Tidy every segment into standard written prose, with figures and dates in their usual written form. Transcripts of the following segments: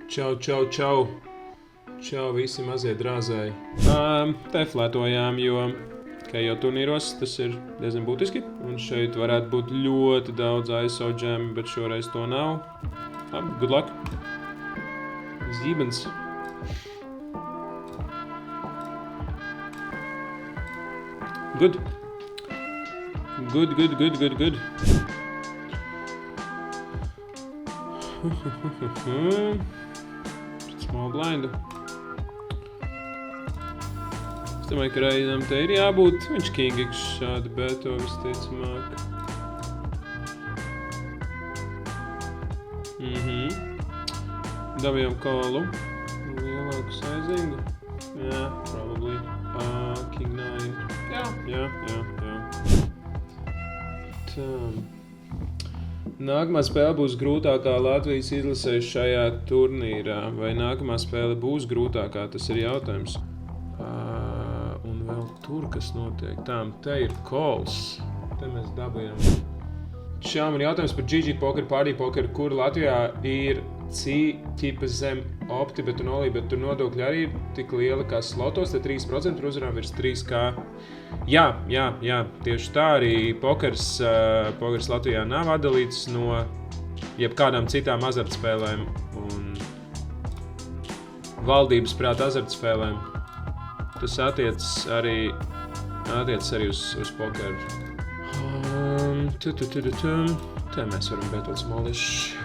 Čau, čau, čau. Čau visi mazie drāzēji. Te flētojām, jo, kā jau turnīros, tas ir diezgan būtiski. Un šeit varētu būt ļoti daudz ISO džemi, bet šoreiz to nav. Good luck. Zībens. Good. Good. Small blind. Es domāju, ka reizēm te ir jābūt. Viņš kingiks šādi beto visticamāk. Dabījām kolu. Lielāku saizingu. Jā, probably. King 9. Jā. Tā. Nākamā spēle būs grūtākā Latvijas izlasē šajā turnīrā. Vai nākamā spēle būs grūtākā, tas ir jautājums. Un vēl tur, kas notiek. Te ir calls. Te mēs dabījām. Šā man jautājums par GG Poker, Party Poker, kur Latvijā ir C-tipa zem opti, bet un olī, bet tur nodokļi arī ir tik lieli kā slotos, te 3% uzvarām virs 3K. Jā, tieši tā arī pokers Latvijā nav atdalīts no jebkādām citām azartspēlēm un valdības prāta azartspēlēm. Tas attiec arī uz pokeru. Te mēs varam betot smoliši.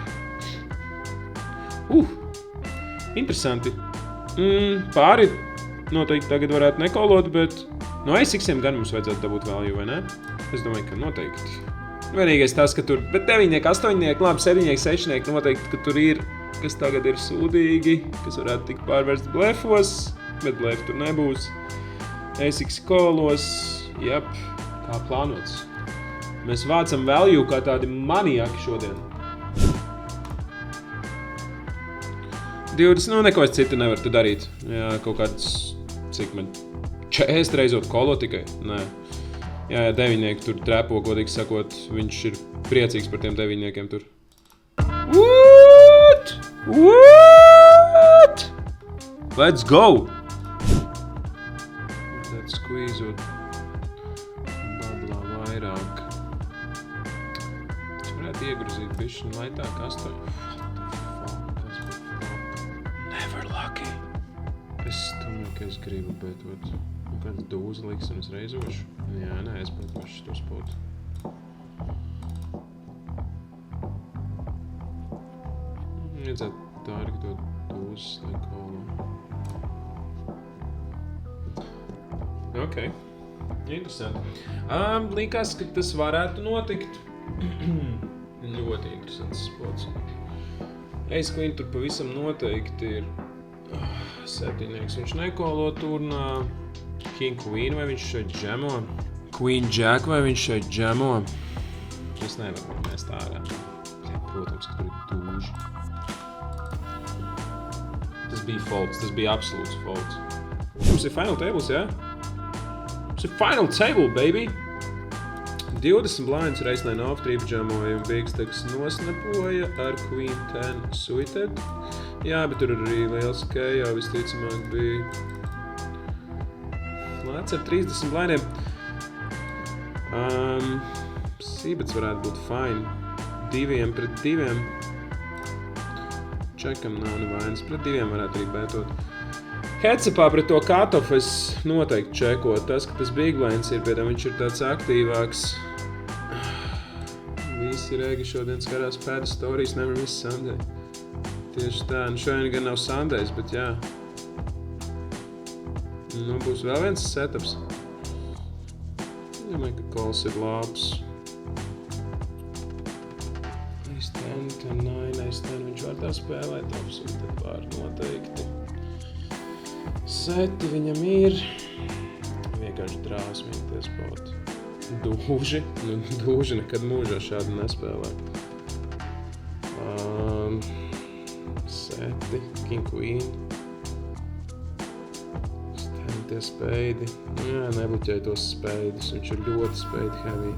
Interesanti. Pāri noteikti tagad varētu nekolot, bet no ASX-iem gan mums vajadzētu dabūt value, vai ne? Es domāju, ka noteikti. Vienīgais tas, ka tur, bet 9, 8, labi, 7, 6 noteikti, ka tur ir, kas tagad ir sūdīgi, kas varētu tikt pārvērst blefos, bet blefi tur nebūs. ASX kolos, jep, kā plānots. Mēs vācam value kā tādi maniaki šodien. 20, neko es citu nevaru te darīt. Jā, kaut kāds, cik man 40 reizot kolo tikai? Nē. Jā, 9 tur trepo, godīgi sakot, viņš ir priecīgs par tiem 9 tur. What? Let's go! Let's squeeze ut bablā vairāk. Es varētu iegruzīt bišķi laitāk 8. Never lucky. Es domāju, ka es gribu betot. Kāds dūzi liks un es reizošu. Jā, nē, es betošu šito spotu. Iedzētu tārgi to dūzes, lai kolu. Ok. Interesanti. Likās, ka tas varētu notikt. Ļoti interesants spots. Ace Queen tur pavisam noteikti ir 7. Viņš nekolo turnā. King Queen vai viņš šeit džemo? Queen Jack vai viņš šeit džemo? Es nevaru mest ārā. Protams, ka tur ir dūži. Tas bija folds, tas bija absolūts folds. Mums ir final tables, jā? Mums ir final table, baby! 20 blinds reiznēn off trip džemoja un Bigsteks nosnapoja ar Queen 10 suited. Jā, bet tur arī liels kejo visticamāk bija. Flats ar 30 blindiem. Sībets varētu būt fine. 2 pret 2. Čekam nav nevainas. Pret 2 varētu arī betot. Headsupā pret to cutoff es noteikti čekot. Tas, ka tas big blinds ir, piedām viņš ir tāds aktīvāks. Visi regi šodien skatās pēdas stories, never miss Sunday. Tieši tā, nu šodien gan nav Sundays, bet jā. Nu, būs vēl viens setups. Domāju, ka calls ir labs. Ace 10, 10, 9, Ace 10, viņš var tā spēlēt, absolūti pār noteikti. Seti viņam ir. Vienkārši drāsmīgi tie spoti. Dūži nekad mūžā šādi nespēlē. Seti, King Queen. Tie speidi. Jā, nebluķēja tos speidus, viņš ir ļoti speidi heavy.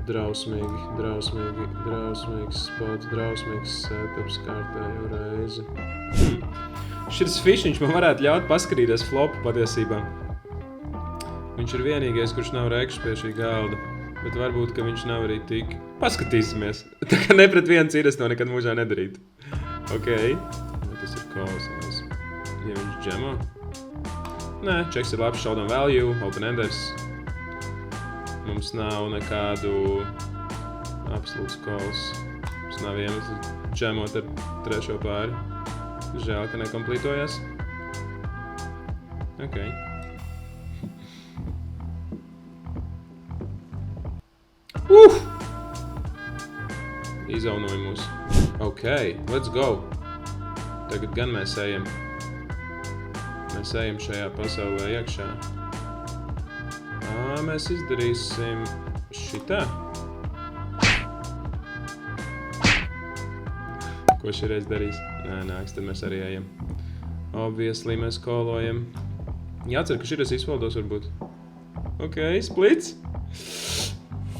Drausmīgs spots, drausmīgs setups kārtējo reizi. Šis fišiņš man varētu ļaut paskatīties flopu patiesībā. Viņš ir vienīgais, kurš nav rekšs pie šī galda, bet varbūt, ka viņš nav arī tik. Paskatīsimies. Tā kā ne pret viens ir, es to nekad mūžā nedarītu. Ok. Tas ir kolosāls. Ja viņš džemo? Nē, čeks ir labs, show down value, open-enders. Mums nav nekādu absolūts calls. Mums nav iemesli džemot ar trešo pāri. Žēl, ka nekomplītojās. Ok. Izaunoja mūs. Ok, let's go. Tagad gan mēs ejam. Mēs ejam šajā pasaulē iekšā. Mēs izdarīsim šitā. Ko šīreiz darīs? Nē, nāks, tad mēs arī ejam. Obviously mēs kolojam. Jācer, ka šīreiz izvaldos varbūt. Ok, splits.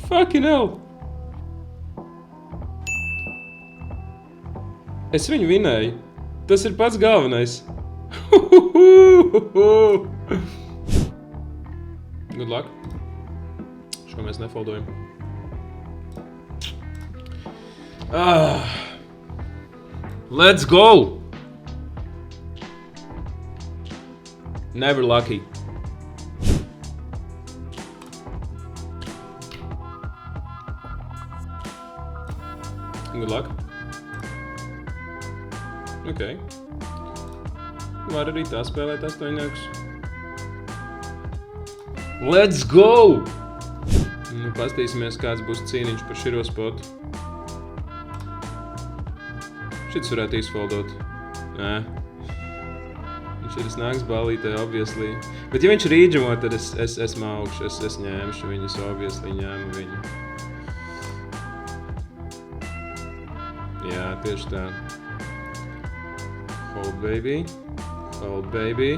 Fucking hell. Es viņu vinēju. Tas ir pats galvenais. Good luck. Šo mēs nefoldojam. Let's go! Never lucky. Good luck. Ok. Var arī tā spēlēt astoņniekus. Let's go! Nu, pastīsimies, kāds būs cīniņš par širo spotu. Šits varētu izfoldot. Nē. Šis nāks ballītē, obviously. Bet ja viņš rīdžamo, tad es maukšu, es ņēmšu viņus, obviously ņēmu viņu. Jā, tieši tā. Hold baby. Hold baby.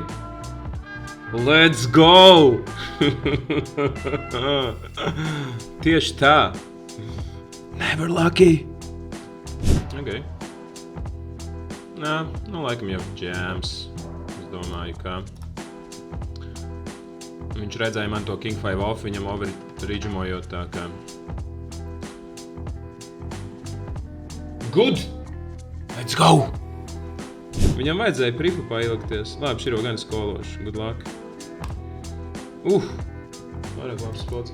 Let's go! Tieši tā. Never lucky. Ok. Nā, nu laikam jau jams. Es domāju, ka viņš redzēja man to King 5 off, viņam overreadžamojot tā kā. Good! Let's go! Viņam vajadzēja pripu pailgties. Labi, širo gan skološu. Good luck. Vairāk labs spots.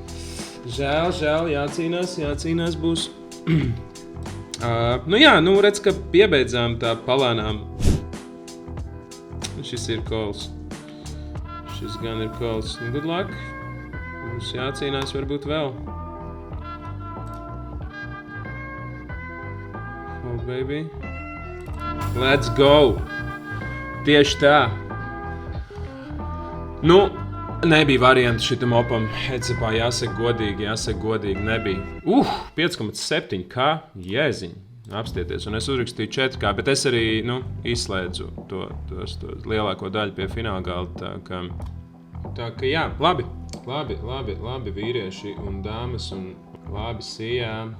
Žēl, jācīnās būs. Nu jā, nu redz, ka piebeidzām tā palānām. Šis ir calls. Šis gan ir calls. Good luck. Mums jācīnās varbūt vēl. Oh, baby. Let's go! Tieši tā. Nu, nebija varianti šitam opam. Headsupā jāsaka godīgi, nebija. 5,7 kā jēziņ. Apstieties, un es uzrakstīju 4K, bet es arī, izslēdzu tos lielāko daļu pie fināla galda. Tā ka jā, labi vīrieši un dāmas un labi sijā.